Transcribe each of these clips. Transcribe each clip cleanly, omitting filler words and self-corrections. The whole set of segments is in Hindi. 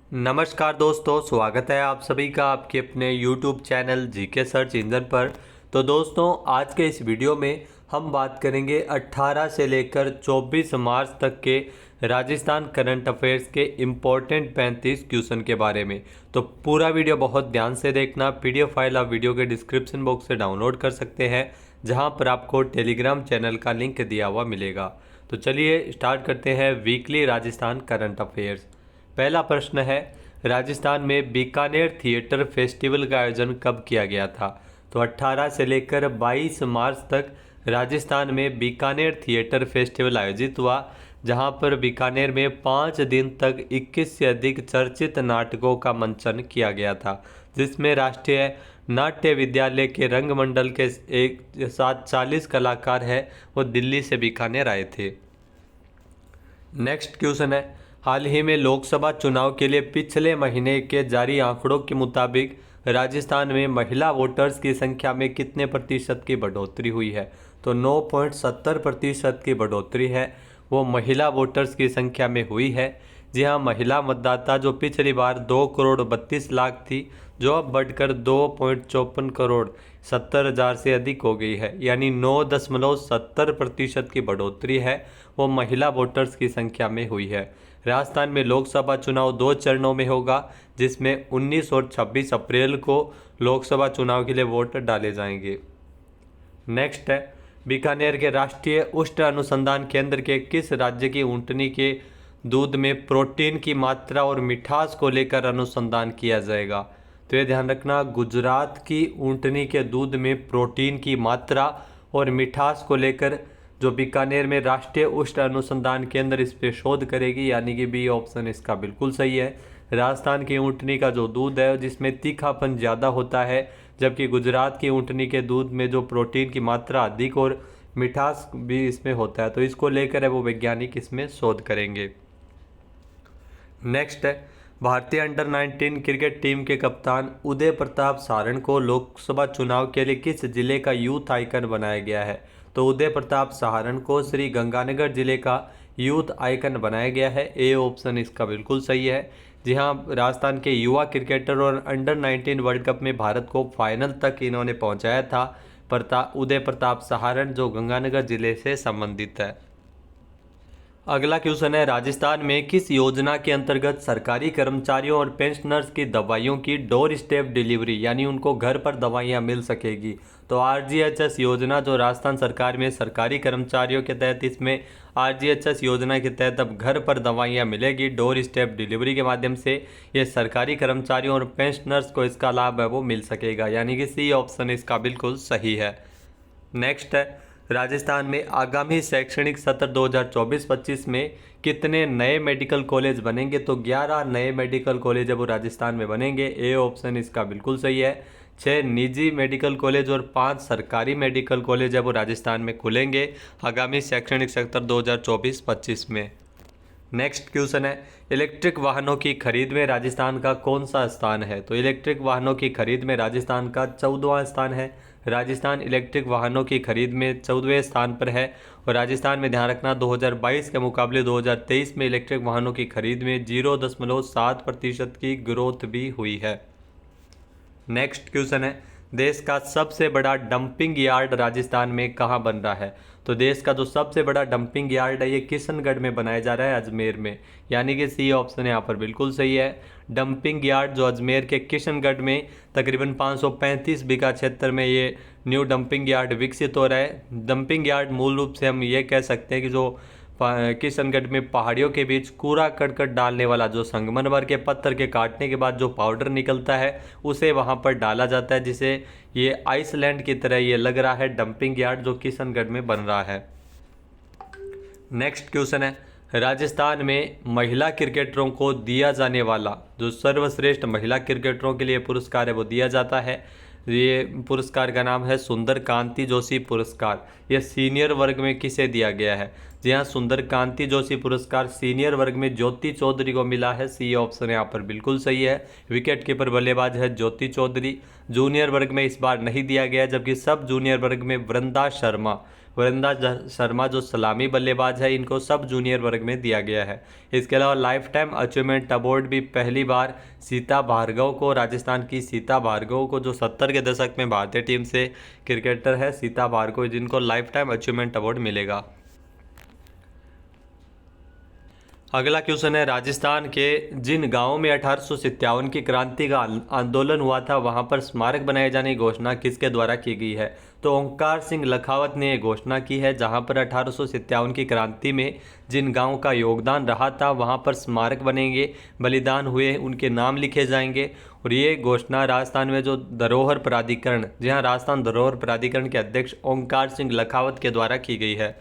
नमस्कार दोस्तों, स्वागत है आप सभी का आपके अपने YouTube channel GK search engine पर। तो दोस्तों, आज के इस वीडियो में हम बात करेंगे 18 से लेकर 24 मार्च तक के राजस्थान करंट अफेयर्स के इम्पोर्टेंट 35 क्वेश्चन के बारे में। तो पूरा वीडियो बहुत ध्यान से देखना। PDF फाइल आप वीडियो के डिस्क्रिप्शन बॉक्स से डाउनलोड कर सकते हैं, जहां पर आपको टेलीग्राम चैनल का लिंक दिया हुआ मिलेगा। तो चलिए स्टार्ट करते हैं वीकली राजस्थान करंट अफेयर्स। पहला प्रश्न है, राजस्थान में बीकानेर थिएटर फेस्टिवल का आयोजन कब किया गया था? तो 18 से लेकर 22 मार्च तक राजस्थान में बीकानेर थिएटर फेस्टिवल आयोजित हुआ, जहां पर बीकानेर में 5 दिन तक 21 से अधिक चर्चित नाटकों का मंचन किया गया था, जिसमें राष्ट्रीय नाट्य विद्यालय के रंगमंडल के एक साथ 40 कलाकार हैं, वो दिल्ली से बीकानेर आए थे। नेक्स्ट क्वेश्चन है, हाल ही में लोकसभा चुनाव के लिए पिछले महीने के जारी आंकड़ों के मुताबिक राजस्थान में महिला वोटर्स की संख्या में कितने प्रतिशत की बढ़ोतरी हुई है? तो 9.70% की बढ़ोतरी है वो महिला वोटर्स की संख्या में हुई है। जी हाँ, महिला मतदाता जो पिछली बार 2,32,00,000 थी, जो अब बढ़कर 2,54,70,000 से अधिक हो गई है, यानी 9.70% की बढ़ोतरी है वो महिला वोटर्स की संख्या में हुई है। राजस्थान में लोकसभा चुनाव 2 चरणों में होगा, जिसमें 19 और 26 अप्रैल को लोकसभा चुनाव के लिए वोट डाले जाएंगे। नेक्स्ट है, बीकानेर के राष्ट्रीय उष्ण अनुसंधान केंद्र के किस राज्य की ऊँटनी के दूध में प्रोटीन की मात्रा और मिठास को लेकर अनुसंधान किया जाएगा? तो ये ध्यान रखना, गुजरात की ऊँटनी के दूध में प्रोटीन की मात्रा और मिठास को लेकर जो बीकानेर में राष्ट्रीय उष्ण अनुसंधान केंद्र इस पे शोध करेगी, यानी कि बी ऑप्शन इसका बिल्कुल सही है। राजस्थान की ऊँटनी का जो दूध है जिसमें तीखापन ज़्यादा होता है, जबकि गुजरात की ऊँटनी के दूध में जो प्रोटीन की मात्रा अधिक और मिठास भी इसमें होता है, तो इसको लेकर है वो वैज्ञानिक इसमें शोध करेंगे। नेक्स्ट है, भारतीय अंडर 19 क्रिकेट टीम के कप्तान उदय प्रताप सारण को लोकसभा चुनाव के लिए किस जिले का यूथ आइकन बनाया गया है? तो उदय प्रताप सारण को श्री गंगानगर जिले का यूथ आइकन बनाया गया है। ए ऑप्शन इसका बिल्कुल सही है। जी हाँ, राजस्थान के युवा क्रिकेटर और अंडर 19 वर्ल्ड कप में भारत को फाइनल तक इन्होंने पहुंचाया था। उदय प्रताप सारण जो गंगानगर जिले से संबंधित है। अगला क्वेश्चन है, राजस्थान में किस योजना के अंतर्गत सरकारी कर्मचारियों और पेंशनर्स की दवाइयों की डोर स्टेप डिलीवरी, यानी उनको घर पर दवाइयां मिल सकेगी? तो RGHS योजना जो राजस्थान सरकार में सरकारी कर्मचारियों के तहत, इसमें RGHS योजना के तहत अब घर पर दवाइयां मिलेगी डोर स्टेप डिलीवरी के माध्यम से। ये सरकारी कर्मचारियों और पेंशनर्स को इसका लाभ है वो मिल सकेगा, यानी कि सी ऑप्शन इसका बिल्कुल सही है। नेक्स्ट है, राजस्थान में आगामी शैक्षणिक सत्र 2024-25 में कितने नए मेडिकल कॉलेज बनेंगे? तो 11 नए मेडिकल कॉलेज है वो राजस्थान में बनेंगे। ए ऑप्शन इसका बिल्कुल सही है। 6 निजी मेडिकल कॉलेज और 5 सरकारी मेडिकल कॉलेज है वो राजस्थान में खुलेंगे आगामी शैक्षणिक सत्र 2024-25 में। नेक्स्ट क्वेश्चन है, इलेक्ट्रिक वाहनों की खरीद में राजस्थान का कौन सा स्थान है? तो इलेक्ट्रिक वाहनों की खरीद में राजस्थान का 14वां स्थान है। राजस्थान इलेक्ट्रिक वाहनों की खरीद में 14वें स्थान पर है। और राजस्थान में ध्यान रखना, 2022 के मुकाबले 2023 में इलेक्ट्रिक वाहनों की खरीद में 0.7% की ग्रोथ भी हुई है। नेक्स्ट क्वेश्चन है, देश का सबसे बड़ा डंपिंग यार्ड राजस्थान में कहाँ बन रहा है? तो देश का जो सबसे बड़ा डंपिंग यार्ड है ये किशनगढ़ में बनाया जा रहा है, अजमेर में, यानी कि सी ऑप्शन यहाँ पर बिल्कुल सही है। डंपिंग यार्ड जो अजमेर के किशनगढ़ में तकरीबन 535 बीघा क्षेत्र में ये न्यू डंपिंग यार्ड विकसित हो रहा है। डंपिंग यार्ड मूल रूप से हम ये कह सकते हैं कि जो किशनगढ़ में पहाड़ियों के बीच कूड़ा करकट डालने वाला, जो संगमरमर के पत्थर के काटने के बाद जो पाउडर निकलता है उसे वहां पर डाला जाता है, जिसे ये आइसलैंड की तरह ये लग रहा है डंपिंग यार्ड जो किशनगढ़ में बन रहा है। नेक्स्ट क्वेश्चन है, राजस्थान में महिला क्रिकेटरों को दिया जाने वाला जो सर्वश्रेष्ठ महिला क्रिकेटरों के लिए पुरस्कार है वो दिया जाता है। ये पुरस्कार का नाम है सुंदर कांति जोशी पुरस्कार। यह सीनियर वर्ग में किसे दिया गया है? जी हाँ, सुंदर कांति जोशी पुरस्कार सीनियर वर्ग में ज्योति चौधरी को मिला है। सी ऑप्शन यहाँ पर बिल्कुल सही है। विकेट कीपर बल्लेबाज है ज्योति चौधरी। जूनियर वर्ग में इस बार नहीं दिया गया, जबकि सब जूनियर वर्ग में वृंदा शर्मा वरिंदा शर्मा जो सलामी बल्लेबाज है, इनको सब जूनियर वर्ग में दिया गया है। इसके अलावा लाइफ टाइम अचीवमेंट अवार्ड भी पहली बार सीता भार्गव को, राजस्थान की सीता भार्गव को, जो 70 के दशक में भारतीय टीम से क्रिकेटर है सीता भार्गव, जिनको लाइफ टाइम अचीवमेंट अवार्ड मिलेगा। अगला क्वेश्चन है, राजस्थान के जिन गांवों में 1857 की क्रांति का आंदोलन हुआ था वहां पर स्मारक बनाए जाने की घोषणा किसके द्वारा की गई है? तो ओंकार सिंह लखावत ने यह घोषणा की है, जहां पर 1857 की क्रांति में जिन गांवों का योगदान रहा था वहां पर स्मारक बनेंगे, बलिदान हुए उनके नाम लिखे जाएंगे। और ये घोषणा राजस्थान में जो धरोहर प्राधिकरण, जी हाँ, राजस्थान धरोहर प्राधिकरण के अध्यक्ष ओंकार सिंह लखावत के द्वारा की गई है।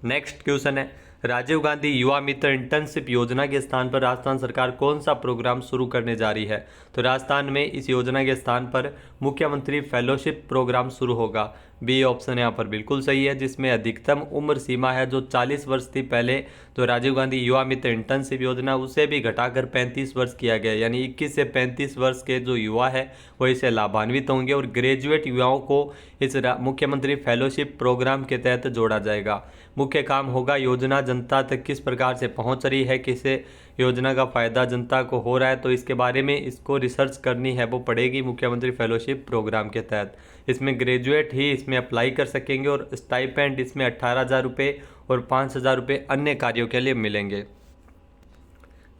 नेक्स्ट क्वेश्चन है, राजीव गांधी युवा मित्र इंटर्नशिप योजना के स्थान पर राजस्थान सरकार कौन सा प्रोग्राम शुरू करने जा रही है? तो राजस्थान में इस योजना के स्थान पर मुख्यमंत्री फेलोशिप प्रोग्राम शुरू होगा। बी ऑप्शन यहाँ पर बिल्कुल सही है, जिसमें अधिकतम उम्र सीमा है जो 40 वर्ष थी पहले, तो राजीव गांधी युवा मित्र इंटर्नशिप योजना उसे भी घटाकर 35 वर्ष किया गया, यानी 21 से 35 वर्ष के जो युवा है वो इससे लाभान्वित होंगे। और ग्रेजुएट युवाओं को इस मुख्यमंत्री फेलोशिप प्रोग्राम के तहत जोड़ा जाएगा। मुख्य काम होगा योजना जनता तक किस प्रकार से पहुंच रही है, किसे योजना का फ़ायदा जनता को हो रहा है, तो इसके बारे में इसको रिसर्च करनी है, वो पड़ेगी मुख्यमंत्री फेलोशिप प्रोग्राम के तहत। इसमें ग्रेजुएट ही इसमें अप्लाई कर सकेंगे और स्टाइपेंड इसमें 18,000 रुपये और 5,000 रुपये अन्य कार्यों के लिए मिलेंगे।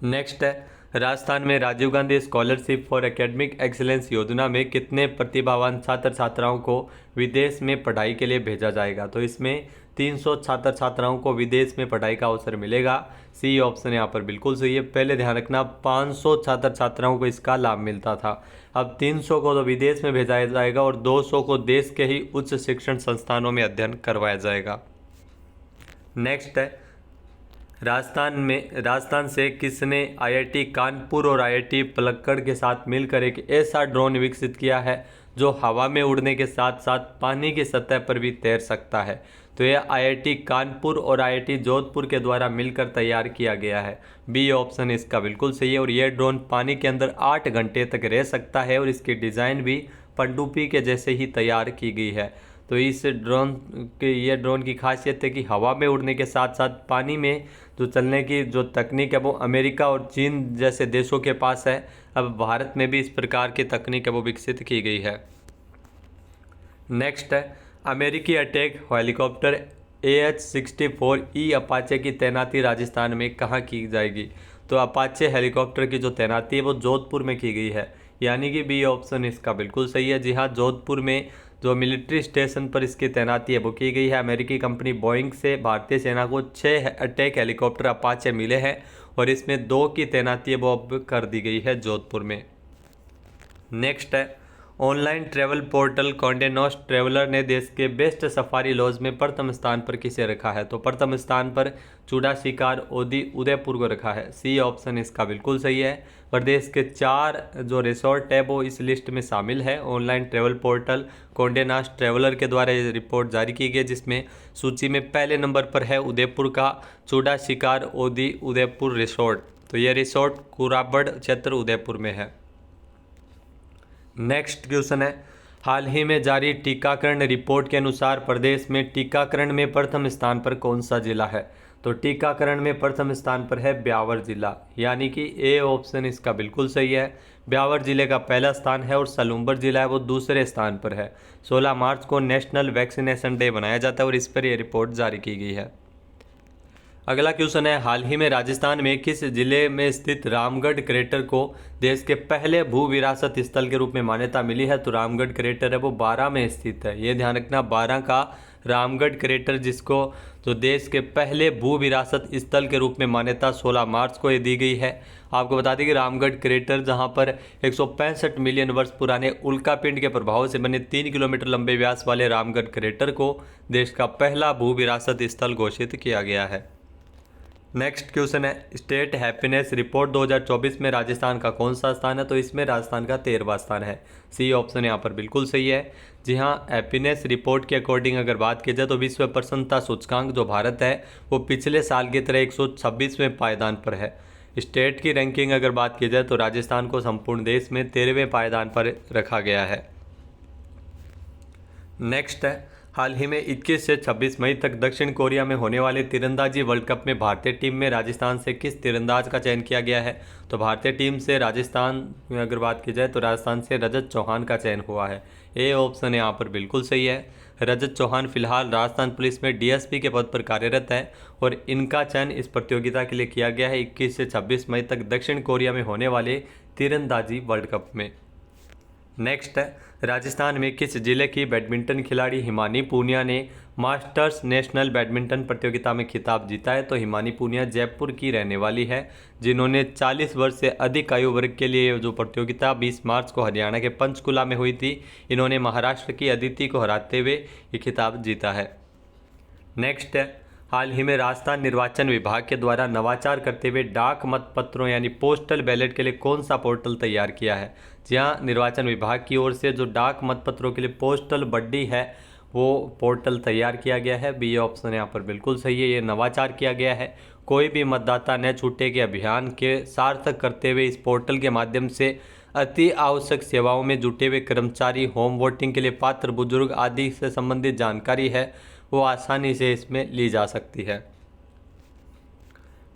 नेक्स्ट है, राजस्थान में Rajiv Gandhi scholarship for academic excellence योजना में कितने प्रतिभावान छात्र छात्राओं को विदेश में पढ़ाई के लिए भेजा जाएगा? तो इसमें 300 छात्र छात्राओं को विदेश में पढ़ाई का अवसर मिलेगा। सी ऑप्शन यहाँ पर बिल्कुल सही है। पहले ध्यान रखना 500 छात्र छात्राओं को इसका लाभ मिलता था, अब 300 को तो विदेश में भेजा जाएगा और 200 को देश के ही उच्च शिक्षण संस्थानों में अध्ययन करवाया जाएगा। नेक्स्ट है, राजस्थान से किसने आईआईटी कानपुर और आईआईटी पलक्कड़ के साथ मिलकर एक ऐसा ड्रोन विकसित किया है जो हवा में उड़ने के साथ साथ पानी की सतह पर भी तैर सकता है? तो यह आईआईटी कानपुर और आईआईटी जोधपुर के द्वारा मिलकर तैयार किया गया है। बी ऑप्शन इसका बिल्कुल सही है। और यह ड्रोन पानी के अंदर 8 घंटे तक रह सकता है और इसकी डिज़ाइन भी पनडुब्बी के जैसे ही तैयार की गई है। तो इस ड्रोन की खासियत है कि हवा में उड़ने के साथ साथ पानी में जो चलने की जो तकनीक है वो अमेरिका और चीन जैसे देशों के पास है। अब भारत में भी इस प्रकार की तकनीक है वो विकसित की गई है। नेक्स्ट है, अमेरिकी अटैक हेलीकॉप्टर AH-64E अपाचे की तैनाती राजस्थान में कहाँ की जाएगी? तो अपाचे हेलीकॉप्टर की जो तैनाती है वो जोधपुर में की गई है, यानी कि बी ऑप्शन इसका बिल्कुल सही है। जी हाँ, जोधपुर में जो मिलिट्री स्टेशन पर इसकी तैनाती है वो की गई है। अमेरिकी कंपनी बोइंग से भारतीय सेना को 6 अटैक हेलीकॉप्टर अपाचे मिले हैं और इसमें 2 की तैनाती है वो अब कर दी गई है जोधपुर में। नेक्स्ट है, online travel portal Conde नास्ट traveller ने देश के बेस्ट सफारी लॉज में प्रथम स्थान पर किसे रखा है? तो प्रथम स्थान पर चूड़ा शिकार ओदी उदयपुर को रखा है। सी ऑप्शन इसका बिल्कुल सही है। प्रदेश के 4 जो रिसोर्ट है वो इस लिस्ट में शामिल है। Online travel portal Conde नास्ट traveller के द्वारा ये रिपोर्ट जारी की गई, जिसमें सूची में पहले नंबर पर है उदयपुर का चूड़ा शिकार ओदी उदयपुर रिसोर्ट। तो यह रिसोर्ट कुराबड़ क्षेत्र उदयपुर में है। नेक्स्ट क्वेश्चन है, हाल ही में जारी टीकाकरण रिपोर्ट के अनुसार प्रदेश में टीकाकरण में प्रथम स्थान पर कौन सा जिला है? तो टीकाकरण में प्रथम स्थान पर है ब्यावर जिला, यानी कि ए ऑप्शन इसका बिल्कुल सही है। ब्यावर जिले का पहला स्थान है और सलूम्बर जिला है वो दूसरे स्थान पर है। 16 मार्च को नेशनल वैक्सीनेशन डे बनाया जाता है और इस पर यह रिपोर्ट जारी की गई है। अगला क्वेश्चन है, हाल ही में राजस्थान में किस जिले में स्थित रामगढ़ क्रेटर को देश के पहले भू विरासत स्थल के रूप में मान्यता मिली है? तो रामगढ़ क्रेटर है वो 12 में स्थित है। ये ध्यान रखना, 12 का रामगढ़ क्रेटर, जिसको जो देश के पहले भू विरासत स्थल के रूप में मान्यता 16 मार्च को ये दी गई है। आपको बता दें कि रामगढ़ क्रेटर जहां पर 165 मिलियन वर्ष पुराने उल्कापिंड के प्रभाव से बने 3 किलोमीटर लंबे व्यास वाले रामगढ़ क्रेटर को देश का पहला भू विरासत स्थल घोषित किया गया है। नेक्स्ट क्वेश्चन है, स्टेट हैप्पीनेस रिपोर्ट 2024 में राजस्थान का कौन सा स्थान है? तो इसमें राजस्थान का 13वां स्थान है। सी ऑप्शन यहाँ पर बिल्कुल सही है। जी हाँ, हैप्पीनेस रिपोर्ट के अकॉर्डिंग अगर बात की जाए तो विश्व प्रसन्नता सूचकांक जो भारत है वो पिछले साल की तरह 126वें पायदान पर है। स्टेट की रैंकिंग अगर बात की जाए तो राजस्थान को संपूर्ण देश में 13वें पायदान पर रखा गया है। नेक्स्ट है, हाल ही में 21 से 26 मई तक दक्षिण कोरिया में होने वाले तीरंदाजी वर्ल्ड कप में भारतीय टीम में राजस्थान से किस तीरंदाज का चयन किया गया है? तो भारतीय टीम से राजस्थान में अगर बात की जाए तो राजस्थान से रजत चौहान का चयन हुआ है। ए ऑप्शन यहाँ पर बिल्कुल सही है। रजत चौहान फिलहाल राजस्थान पुलिस में डीएसपी के पद पर कार्यरत है और इनका चयन इस प्रतियोगिता के लिए किया गया है 21 से 26 मई तक दक्षिण कोरिया में होने वाले तीरंदाजी वर्ल्ड कप में। नेक्स्ट है, राजस्थान में किस जिले की बैडमिंटन खिलाड़ी हिमानी पूनिया ने मास्टर्स नेशनल बैडमिंटन प्रतियोगिता में खिताब जीता है? तो हिमानी पूनिया जयपुर की रहने वाली है, जिन्होंने 40 वर्ष से अधिक आयु वर्ग के लिए जो प्रतियोगिता 20 मार्च को हरियाणा के पंचकुला में हुई थी, इन्होंने महाराष्ट्र की अदिति को हराते हुए ये खिताब जीता है। नेक्स्ट है, हाल ही में राजस्थान निर्वाचन विभाग के द्वारा नवाचार करते हुए डाक मत पत्रों यानी पोस्टल बैलेट के लिए कौन सा पोर्टल तैयार किया है? जहां निर्वाचन विभाग की ओर से जो डाक मत पत्रों के लिए पोस्टल बड्डी है वो पोर्टल तैयार किया गया है। बी ऑप्शन यहाँ पर बिल्कुल सही है, ये नवाचार किया गया है। कोई भी मतदाता न छूटे के अभियान के सार्थक करते हुए इस पोर्टल के माध्यम से अति आवश्यक सेवाओं में जुटे हुए कर्मचारी, होम वोटिंग के लिए पात्र बुजुर्ग आदि से संबंधित जानकारी है वो आसानी से इसमें ली जा सकती है।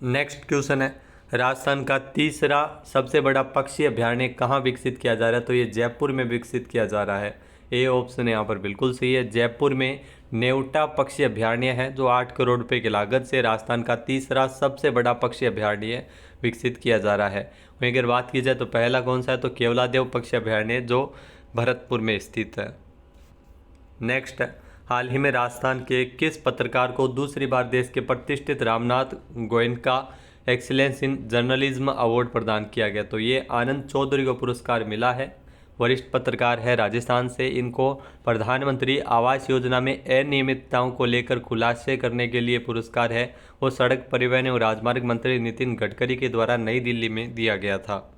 नेक्स्ट क्वेश्चन है, राजस्थान का तीसरा सबसे बड़ा पक्षी अभयारण्य कहाँ विकसित किया जा रहा है? तो ये जयपुर में विकसित किया जा रहा है। ए ऑप्शन यहाँ पर बिल्कुल सही है। जयपुर में नेवटा पक्षी अभयारण्य है जो 8 करोड़ रुपए की लागत से राजस्थान का तीसरा सबसे बड़ा पक्षी अभयारण्य विकसित किया जा रहा है। वहीं अगर बात की जाए तो पहला कौन सा है? तो केवलादेव पक्षी अभयारण्य जो भरतपुर में स्थित है। नेक्स्ट है, हाल ही में राजस्थान के किस पत्रकार को दूसरी बार देश के प्रतिष्ठित Ramnath Goenka excellence in journalism award प्रदान किया गया? तो ये आनंद चौधरी को पुरस्कार मिला है। वरिष्ठ पत्रकार है राजस्थान से। इनको प्रधानमंत्री आवास योजना में अनियमितताओं को लेकर खुलासे करने के लिए पुरस्कार है वो सड़क परिवहन और राजमार्ग मंत्री नितिन गडकरी के द्वारा नई दिल्ली में दिया गया था।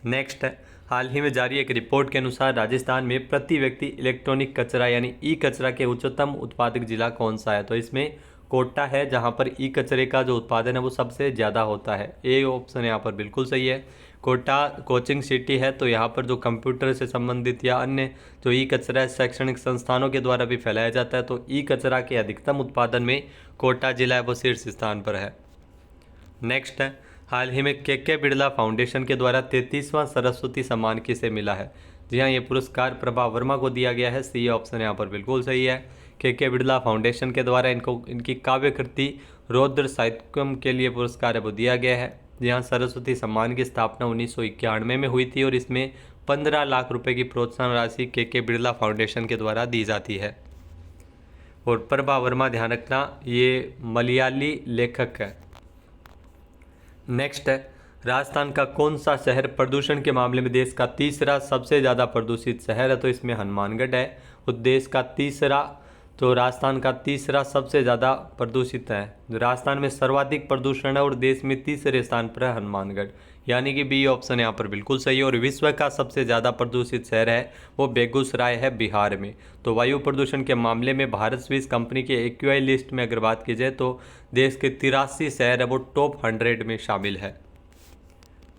नेक्स्ट है, हाल ही में जारी एक रिपोर्ट के अनुसार राजस्थान में प्रति व्यक्ति इलेक्ट्रॉनिक कचरा यानी ई कचरा के उच्चतम उत्पादक जिला कौन सा है? तो इसमें कोटा है जहां पर ई कचरे का जो उत्पादन है वो सबसे ज़्यादा होता है। ए ऑप्शन यहाँ पर बिल्कुल सही है। कोटा कोचिंग सिटी है तो यहाँ पर जो कंप्यूटर से संबंधित या अन्य जो ई कचरा शैक्षणिक संस्थानों के द्वारा भी फैलाया जाता है, तो ई कचरा के अधिकतम उत्पादन में कोटा जिला है वो शीर्ष स्थान पर है। नेक्स्ट है, हाल ही में के बिड़ला फाउंडेशन के द्वारा 33वां सरस्वती सम्मान किसे मिला है? जी हाँ, ये पुरस्कार प्रभा वर्मा को दिया गया है। सी ऑप्शन यहाँ पर बिल्कुल सही है। के बिड़ला फाउंडेशन के द्वारा इनकी काव्य कृति रौद्र साहित्यम के लिए पुरस्कार है वो दिया गया है। जहाँ सरस्वती सम्मान की स्थापना 1991 में हुई थी और इसमें 15 लाख रुपए की प्रोत्साहन राशि के बिड़ला फाउंडेशन के द्वारा दी जाती है। और प्रभा वर्मा, ध्यान रखना, ये मलयाली लेखक है। नेक्स्ट है, राजस्थान का कौन सा शहर प्रदूषण के मामले में देश का तीसरा सबसे ज़्यादा प्रदूषित शहर है? तो इसमें हनुमानगढ़ है। और देश का तीसरा तो राजस्थान का तीसरा सबसे ज़्यादा प्रदूषित है। राजस्थान में सर्वाधिक प्रदूषण है और देश में तीसरे स्थान पर है हनुमानगढ़, यानी कि बी ऑप्शन यहाँ पर बिल्कुल सही है। और विश्व का सबसे ज़्यादा प्रदूषित शहर है वो बेगूसराय है बिहार में। तो वायु प्रदूषण के मामले में भारत स्विस कंपनी के एक्यूआई लिस्ट में अगर बात की जाए तो देश के 83 शहर है वो टॉप 100 में शामिल है।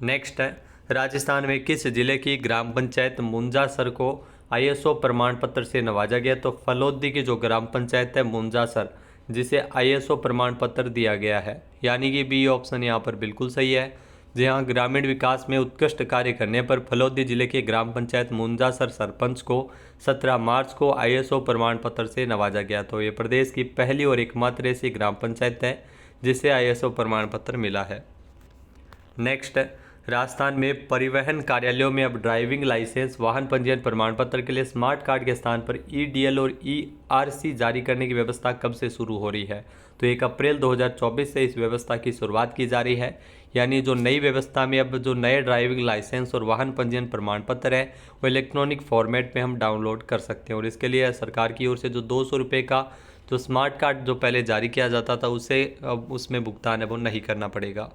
नेक्स्ट है, राजस्थान में किस जिले की ग्राम पंचायत मुंजासर को आईएसओ प्रमाण पत्र से नवाजा गया? तो फलोदी की जो ग्राम पंचायत है मुंजासर, जिसे आईएसओ प्रमाण पत्र दिया गया है, यानी कि बी ऑप्शन यहाँ पर बिल्कुल सही है। जहाँ ग्रामीण विकास में उत्कृष्ट कार्य करने पर फलोदी जिले के ग्राम पंचायत मुंजासर सरपंच को 17 मार्च को आईएसओ प्रमाण पत्र से नवाजा गया। तो ये प्रदेश की पहली और एकमात्र ऐसी ग्राम पंचायत है जिसे आईएसओ प्रमाण पत्र मिला है। नेक्स्ट है, राजस्थान में परिवहन कार्यालयों में अब ड्राइविंग लाइसेंस, वाहन पंजीयन प्रमाण पत्र के लिए स्मार्ट कार्ड के स्थान पर ईडीएल और ईआरसी जारी करने की व्यवस्था कब से शुरू हो रही है? तो 1 अप्रैल 2024 से इस व्यवस्था की शुरुआत की जा रही है। यानी जो नई व्यवस्था में अब जो नए ड्राइविंग लाइसेंस और वाहन पंजीयन प्रमाण पत्र है वो इलेक्ट्रॉनिक फॉर्मेट में हम डाउनलोड कर सकते हैं। और इसके लिए सरकार की ओर से जो 200 रुपये का जो स्मार्ट कार्ड जो पहले जारी किया जाता था उसे अब उसमें भुगतान है वो नहीं करना पड़ेगा।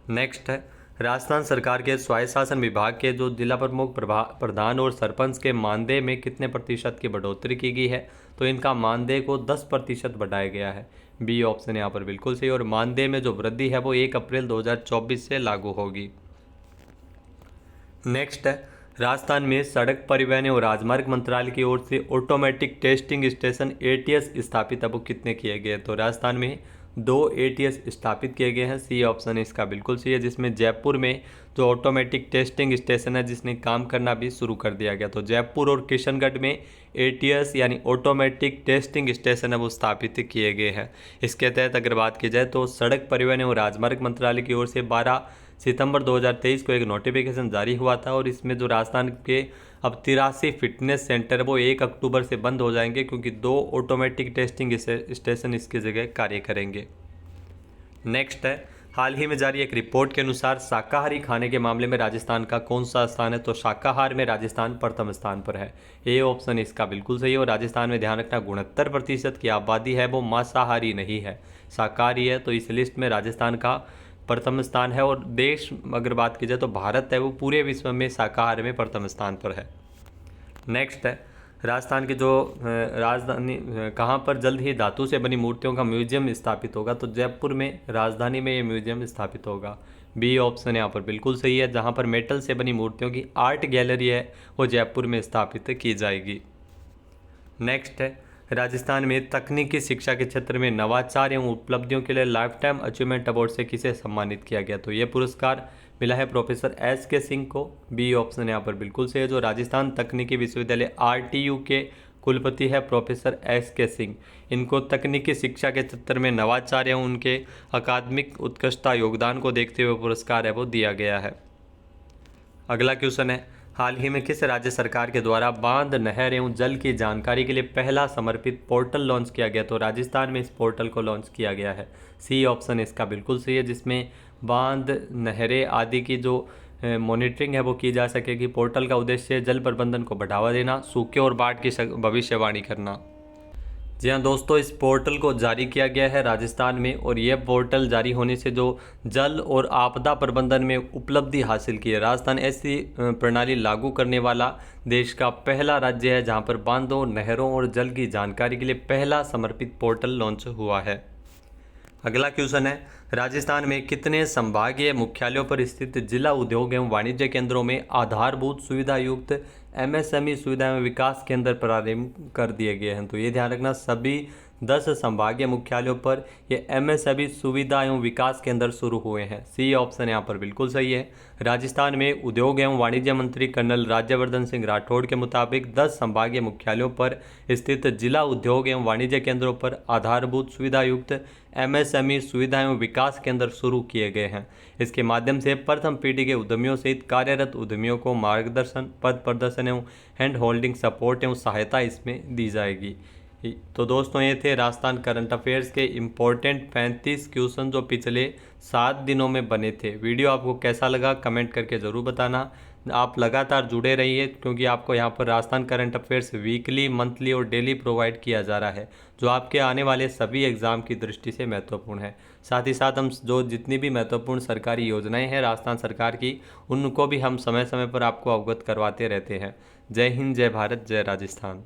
नेक्स्ट है, राजस्थान सरकार के स्वायत्त शासन विभाग के जो जिला प्रमुख, प्रधान और सरपंच के मानदेय में कितने प्रतिशत की बढ़ोतरी की गई है? तो इनका मानदेय को 10% बढ़ाया गया है। बी ऑप्शन यहाँ पर बिल्कुल सही। और मानदेय में जो वृद्धि है वो 1 अप्रैल 2024 से लागू होगी। नेक्स्ट है, राजस्थान में सड़क परिवहन और राजमार्ग मंत्रालय की ओर से ऑटोमेटिक टेस्टिंग स्टेशन एटीएस स्थापित अब कितने किए गए? तो राजस्थान में 2 एटीएस स्थापित किए गए हैं। सी ऑप्शन इसका बिल्कुल सही है, जिसमें जयपुर में जो ऑटोमेटिक टेस्टिंग स्टेशन है जिसने काम करना भी शुरू कर दिया गया। तो जयपुर और किशनगढ़ में एटीएस यानी ऑटोमेटिक टेस्टिंग स्टेशन है वो स्थापित किए गए हैं। इसके तहत अगर बात की जाए तो सड़क परिवहन और राजमार्ग मंत्रालय की ओर से 12 सितंबर 2023 को एक नोटिफिकेशन जारी हुआ था और इसमें जो राजस्थान के अब 83 फिटनेस सेंटर वो 1 अक्टूबर से बंद हो जाएंगे, क्योंकि 2 ऑटोमेटिक टेस्टिंग स्टेशन इसकी जगह कार्य करेंगे। नेक्स्ट है, हाल ही में जारी एक रिपोर्ट के अनुसार शाकाहारी खाने के मामले में राजस्थान का कौन सा स्थान है? तो शाकाहार में राजस्थान प्रथम स्थान पर है। ए ऑप्शन इसका बिल्कुल सही है। और राजस्थान में ध्यान रखना 69% की आबादी है वो मांसाहारी नहीं है, शाकाहारी है। तो इस लिस्ट में राजस्थान का प्रथम स्थान है। और देश अगर बात की जाए तो भारत है वो पूरे विश्व में शाकाहार में प्रथम स्थान पर है। नेक्स्ट है, राजस्थान की जो राजधानी कहाँ पर जल्द ही धातु से बनी मूर्तियों का म्यूजियम स्थापित होगा? तो जयपुर में राजधानी में ये म्यूजियम स्थापित होगा। बी ऑप्शन यहाँ पर बिल्कुल सही है। जहाँ पर मेटल से बनी मूर्तियों की आर्ट गैलरी है वो जयपुर में स्थापित की जाएगी। नेक्स्ट है, राजस्थान में तकनीकी शिक्षा के क्षेत्र में नवाचार एवं उपलब्धियों के लिए लाइफ टाइम अचीवमेंट अवार्ड से किसे सम्मानित किया गया? तो ये पुरस्कार मिला है प्रोफेसर एस के सिंह को। बी ऑप्शन यहाँ पर बिल्कुल सही है। जो राजस्थान तकनीकी विश्वविद्यालय आरटीयू के कुलपति है प्रोफेसर एस के सिंह, इनको तकनीकी शिक्षा के क्षेत्र में नवाचार एवं उनके अकादमिक उत्कृष्टता योगदान को देखते हुए पुरस्कार है वो दिया गया है। अगला क्वेश्चन है, हाल ही में किस राज्य सरकार के द्वारा बांध, नहर एवं जल की जानकारी के लिए पहला समर्पित पोर्टल लॉन्च किया गया? तो राजस्थान में इस पोर्टल को लॉन्च किया गया है। सी ऑप्शन इसका बिल्कुल सही है, जिसमें बांध, नहरें आदि की जो मॉनिटरिंग है वो की जा सकेगी। पोर्टल का उद्देश्य जल प्रबंधन को बढ़ावा देना, सूखे और बाढ़ की भविष्यवाणी करना। जी हाँ दोस्तों, इस पोर्टल को जारी किया गया है राजस्थान में और यह पोर्टल जारी होने से जो जल और आपदा प्रबंधन में उपलब्धि हासिल की है, राजस्थान ऐसी प्रणाली लागू करने वाला देश का पहला राज्य है जहां पर बांधों, नहरों और जल की जानकारी के लिए पहला समर्पित पोर्टल लॉन्च हुआ है। अगला क्वेश्चन है, राजस्थान में कितने संभागीय मुख्यालयों पर स्थित जिला उद्योग एवं वाणिज्य केंद्रों में आधारभूत सुविधा युक्त एमएसएमई सुविधा एवं विकास केंद्र प्रारंभ कर दिए गए हैं? तो ये ध्यान रखना, सभी 10 संभागीय मुख्यालयों पर ये एमएसएमई सुविधा एवं विकास केंद्र शुरू हुए हैं। सी ऑप्शन यहाँ पर बिल्कुल सही है। राजस्थान में उद्योग एवं वाणिज्य मंत्री कर्नल राज्यवर्धन सिंह राठौड़ के मुताबिक 10 संभागीय मुख्यालयों पर स्थित जिला उद्योग एवं वाणिज्य केंद्रों पर आधारभूत सुविधा युक्त एमएसएमई सुविधा एवं विकास केंद्र शुरू किए गए हैं। इसके माध्यम से प्रथम पीढ़ी के उद्यमियों सहित कार्यरत उद्यमियों को मार्गदर्शन, पद प्रदर्शन एवं हैंड होल्डिंग सपोर्ट एवं सहायता इसमें दी जाएगी। तो दोस्तों, ये थे राजस्थान करंट अफेयर्स के इम्पोर्टेंट 35 क्वेश्चन जो पिछले 7 दिनों में बने थे। वीडियो आपको कैसा लगा कमेंट करके ज़रूर बताना। आप लगातार जुड़े रहिए, क्योंकि आपको यहाँ पर Rajasthan current affairs weekly, monthly और डेली प्रोवाइड किया जा रहा है, जो आपके आने वाले सभी एग्ज़ाम की दृष्टि से महत्वपूर्ण है। साथ ही साथ हम जो जितनी भी महत्वपूर्ण सरकारी योजनाएं हैं राजस्थान सरकार की, उनको भी हम समय समय पर आपको अवगत करवाते रहते हैं। जय हिंद, जय भारत, जय राजस्थान।